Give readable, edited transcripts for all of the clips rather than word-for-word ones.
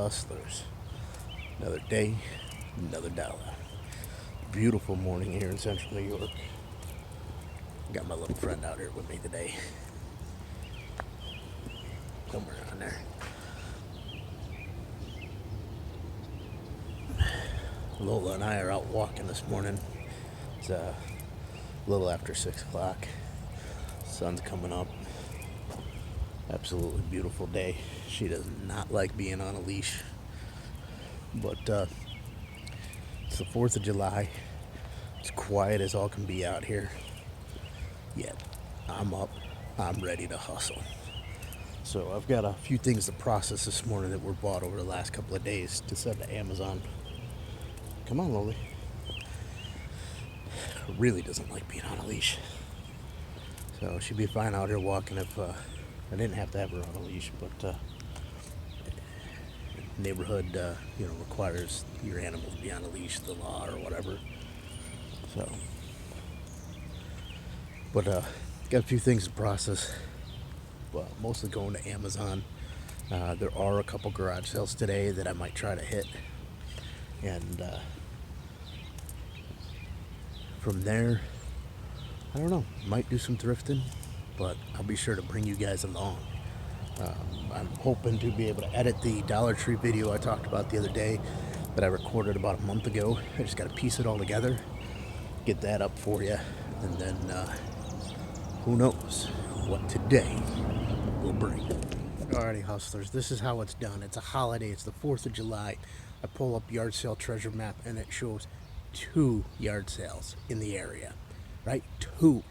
hustlers. Another day, another dollar. Beautiful morning here in central New York. Got my little friend out here with me today. Somewhere on there. Lola and I are out walking this morning. It's a little after 6 o'clock. Sun's coming up. Absolutely beautiful day. She does not like being on a leash. But it's the 4th of July. It's quiet as all can be out here. Yet I'm up. I'm ready to hustle. So I've got a few things to process this morning that were bought over the last couple of days to send to Amazon. Come on, Loli. Really doesn't like being on a leash. So she'd be fine out here walking if I didn't have to have her on a leash, but neighborhood, requires your animal to be on a leash, the law or whatever. So, but got a few things to process. Well, mostly going to Amazon. There are a couple garage sales today that I might try to hit, and from there, I don't know, might do some thrifting, but I'll be sure to bring you guys along. I'm hoping to be able to edit the Dollar Tree video I talked about the other day that I recorded about a month ago. I just got to piece it all together, get that up for you, and then who knows what today will bring. Alrighty, hustlers, this is how it's done. It's a holiday. It's the 4th of July. I pull up yard sale treasure map and it shows 2 yard sales in the area, right? 2.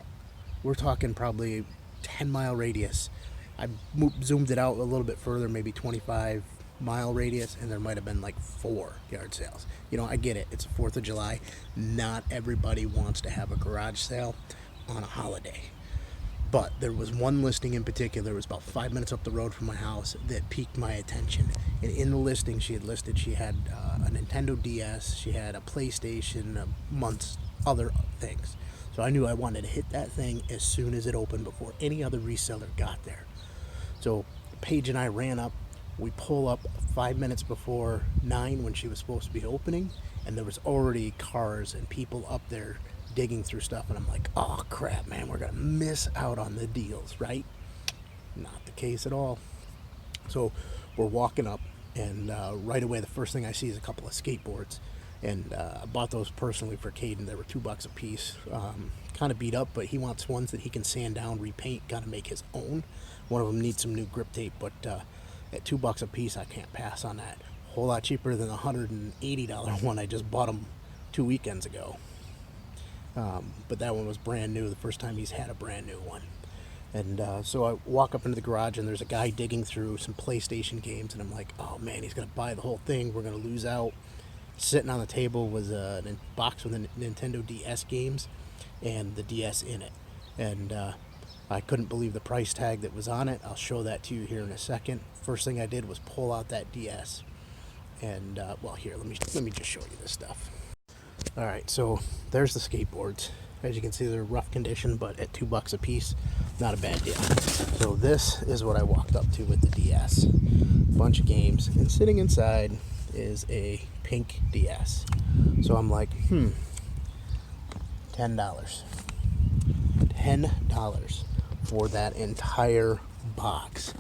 We're talking probably 10-mile radius. I zoomed it out a little bit further, maybe 25-mile radius, and there might have been like 4 yard sales. I get it. It's the 4th of July. Not everybody wants to have a garage sale on a holiday. But there was one listing in particular, it was about 5 minutes up the road from my house, that piqued my attention. And in the listing she had listed, she had a Nintendo DS, she had a PlayStation, amongst other things. So I knew I wanted to hit that thing as soon as it opened before any other reseller got there. So Paige and I ran up. We pull up 5 minutes before 9 when she was supposed to be opening, and there was already cars and people up there digging through stuff, and I'm like, oh crap, man, we're gonna miss out on the deals, right? Not the case at all. So we're walking up, and right away the first thing I see is a couple of skateboards, and I bought those personally for Caden. They were $2 a piece. Kind of beat up, but he wants ones that he can sand down, repaint, kind of make his own. One of them needs some new grip tape, but at $2 a piece, I can't pass on that. A whole lot cheaper than the $180 one I just bought him 2 weekends ago. But that one was brand new, the first time he's had a brand new one. And so I walk up into the garage, and there's a guy digging through some PlayStation games, and I'm like, oh man, he's gonna buy the whole thing, we're gonna lose out. Sitting on the table was a box with the Nintendo DS games and the DS in it, and I couldn't believe the price tag that was on it. I'll show that to you here in a second. First thing I did was pull out that DS, and well, here, let me just show you this stuff. Alright, so there's the skateboards. As you can see, they're rough condition, but at $2 a piece, not a bad deal. So this is what I walked up to with the DS. Bunch of games, and sitting inside is a pink DS. So I'm like, $10. $10 for that entire box.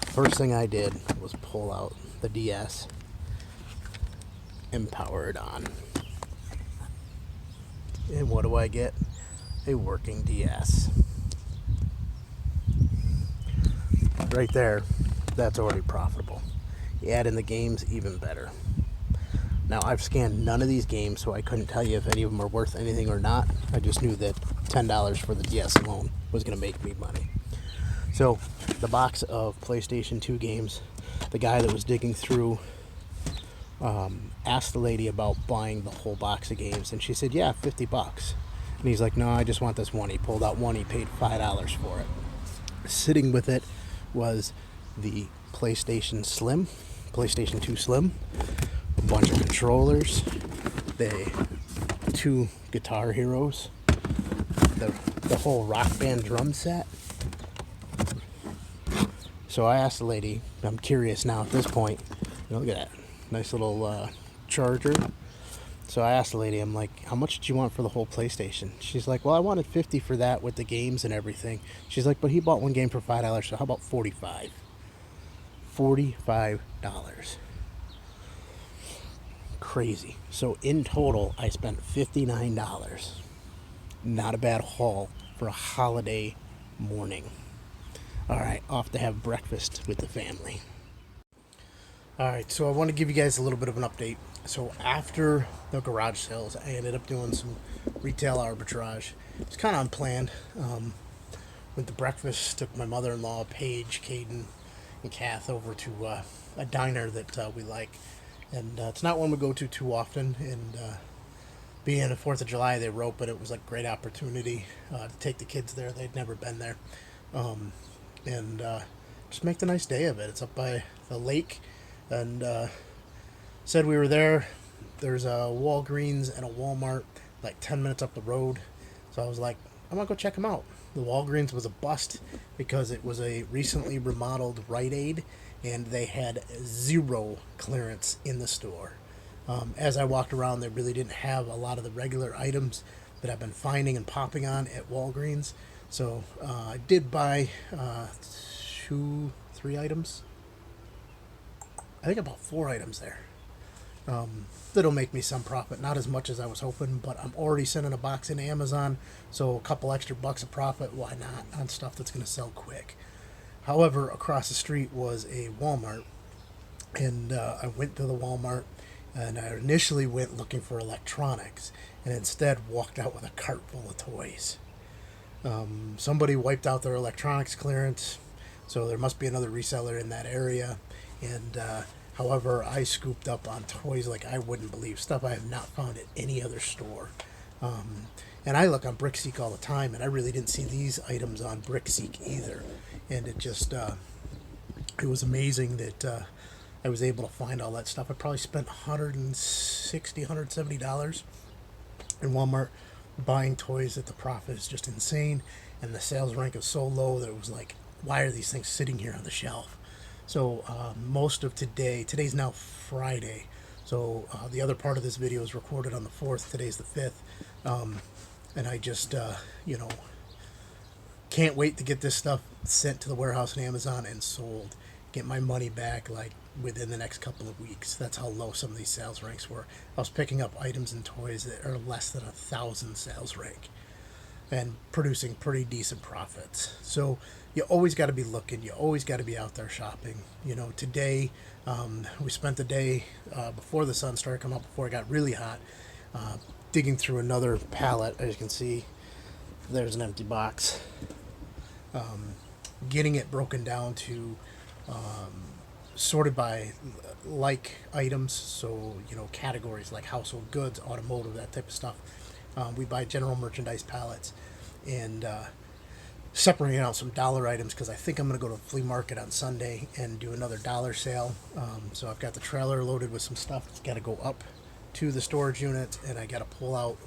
First thing I did was pull out the DS and power it on. And what do I get? A working DS. Right there, that's already profitable. You add in the games, even better. Now, I've scanned none of these games, so I couldn't tell you if any of them are worth anything or not. I just knew that $10 for the DS alone was going to make me money. So, the box of PlayStation 2 games, the guy that was digging through asked the lady about buying the whole box of games, and she said, yeah, $50. And he's like, no, I just want this one. He pulled out one, he paid $5 for it. Sitting with it was the PlayStation 2 Slim, a bunch of controllers, the 2 Guitar Heroes, the whole Rock Band drum set. So I asked the lady, I'm curious now at this point, Look at that. Nice little charger. So I asked the lady, I'm like, how much did you want for the whole PlayStation? She's like, well, I wanted 50 for that with the games and everything. She's like, but he bought one game for $5, so how about 45? $45. Crazy. So in total, I spent $59. Not a bad haul for a holiday morning. All right, off to have breakfast with the family. All right, so I want to give you guys a little bit of an update. So after the garage sales, I ended up doing some retail arbitrage. It's kind of unplanned. Went to breakfast, took my mother-in-law, Paige, Caden, and Kath over to a diner that we like. And it's not one we go to too often. And being the 4th of July, they were open. It was like a great opportunity to take the kids there. They'd never been there. And just make the nice day of it. It's up by the lake. And said we were there. There's a Walgreens and a Walmart like 10 minutes up the road. So I was like, I'm going to go check them out. The Walgreens was a bust because it was a recently remodeled Rite Aid and they had zero clearance in the store. As I walked around, they really didn't have a lot of the regular items that I've been finding and popping on at Walgreens. So I did buy 3 items. I think about 4 items there. That'll make me some profit, not as much as I was hoping, but I'm already sending a box into Amazon, so a couple extra bucks of profit, why not, on stuff that's going to sell quick. However, across the street was a Walmart, and I went to the Walmart, and I initially went looking for electronics, and instead walked out with a cart full of toys. Somebody wiped out their electronics clearance, so there must be another reseller in that area, and however, I scooped up on toys like I wouldn't believe, stuff I have not found at any other store. And I look on BrickSeek all the time, and I really didn't see these items on BrickSeek either. And it just, it was amazing that I was able to find all that stuff. I probably spent $160, $170 in Walmart buying toys that the profit is just insane. And the sales rank is so low that it was like, why are these things sitting here on the shelf? So most of today's now Friday, so the other part of this video is recorded on the 4th, today's the 5th, and I just, can't wait to get this stuff sent to the warehouse and Amazon and sold, get my money back like within the next couple of weeks. That's how low some of these sales ranks were. I was picking up items and toys that are less than 1,000 sales rank and producing pretty decent profits. So you always got to be looking. You always got to be out there shopping. Today we spent the day before the sun started coming up, before it got really hot, digging through another pallet. As you can see, there's an empty box. Getting it broken down to sorted by like items. So, categories like household goods, automotive, that type of stuff. We buy general merchandise pallets and separating out some dollar items because I think I'm going to go to the flea market on Sunday and do another dollar sale. So I've got the trailer loaded with some stuff that's got to go up to the storage unit, and I got to pull out.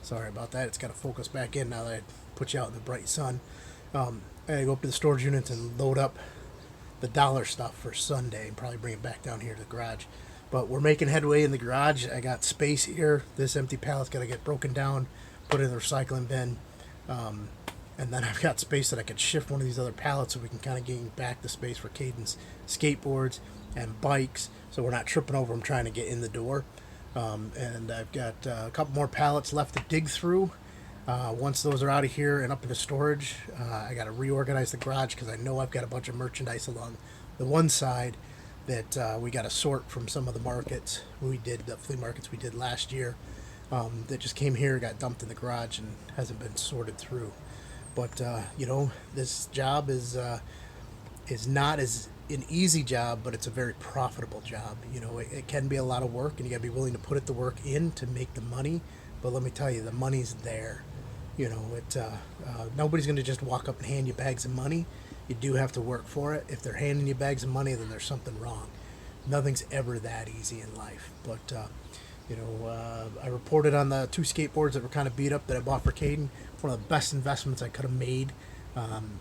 Sorry about that. It's got to focus back in now that I put you out in the bright sun. I go up to the storage unit and load up the dollar stuff for Sunday and probably bring it back down here to the garage. But we're making headway in the garage. I got space here. This empty pallet's got to get broken down, put in the recycling bin. And then I've got space that I could shift one of these other pallets so we can kind of gain back the space for Caden's skateboards and bikes, so we're not tripping over them trying to get in the door. And I've got a couple more pallets left to dig through. Once those are out of here and up into storage, I got to reorganize the garage because I know I've got a bunch of merchandise along the one side that we got to sort from some of the markets the flea markets we did last year, that just came here, got dumped in the garage, and hasn't been sorted through. But this job is not as an easy job, but it's a very profitable job. It can be a lot of work, and you got to be willing to put the work in to make the money. But let me tell you, the money's there. Nobody's going to just walk up and hand you bags of money. You do have to work for it. If they're handing you bags of money, then there's something wrong. Nothing's ever that easy in life. But I reported on the 2 skateboards that were kind of beat up that I bought for Caden. One of the best investments I could have made.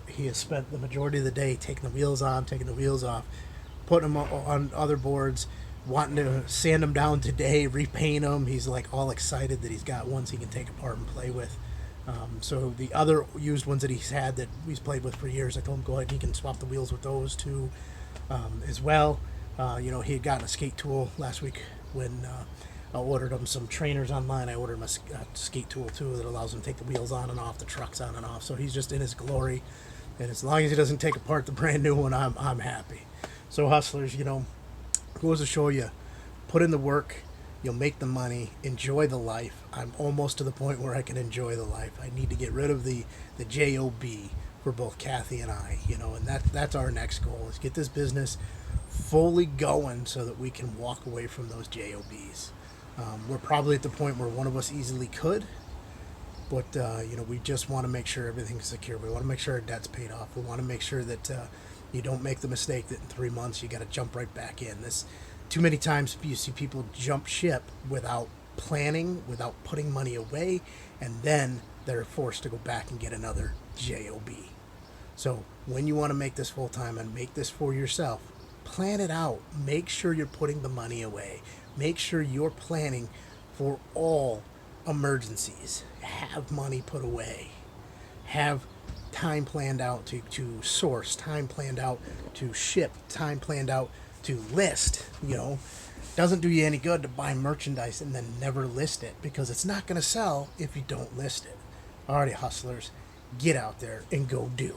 He has spent the majority of the day taking the wheels on, taking the wheels off, putting them on other boards, wanting to sand them down today, repaint them. He's like all excited that he's got ones he can take apart and play with. So the other used ones that he's had that he's played with for years, I told him go ahead, he can swap the wheels with those too, as well. He had gotten a skate tool last week when I ordered him some trainers online. I ordered him a skate tool too that allows him to take the wheels on and off, the trucks on and off. So he's just in his glory, and as long as he doesn't take apart the brand new one, I'm happy. So hustlers, goes to show you, put in the work, you'll make the money, enjoy the life. I'm almost to the point where I can enjoy the life. I need to get rid of the job for both Kathy and I, and that's our next goal, is get this business fully going so that we can walk away from those jobs. We're probably at the point where one of us easily could, but we just want to make sure everything's secure. We want to make sure our debt's paid off. We want to make sure that you don't make the mistake that in 3 months you got to jump right back in. Too many times you see people jump ship without planning, without putting money away, and then they're forced to go back and get another job. So when you want to make this full time and make this for yourself, plan it out. Make sure you're putting the money away. Make sure you're planning for all emergencies. Have money put away. Have time planned out to source, time planned out to ship, time planned out to list. Doesn't do you any good to buy merchandise and then never list it, because it's not going to sell if you don't list it. Alrighty, hustlers, get out there and go do.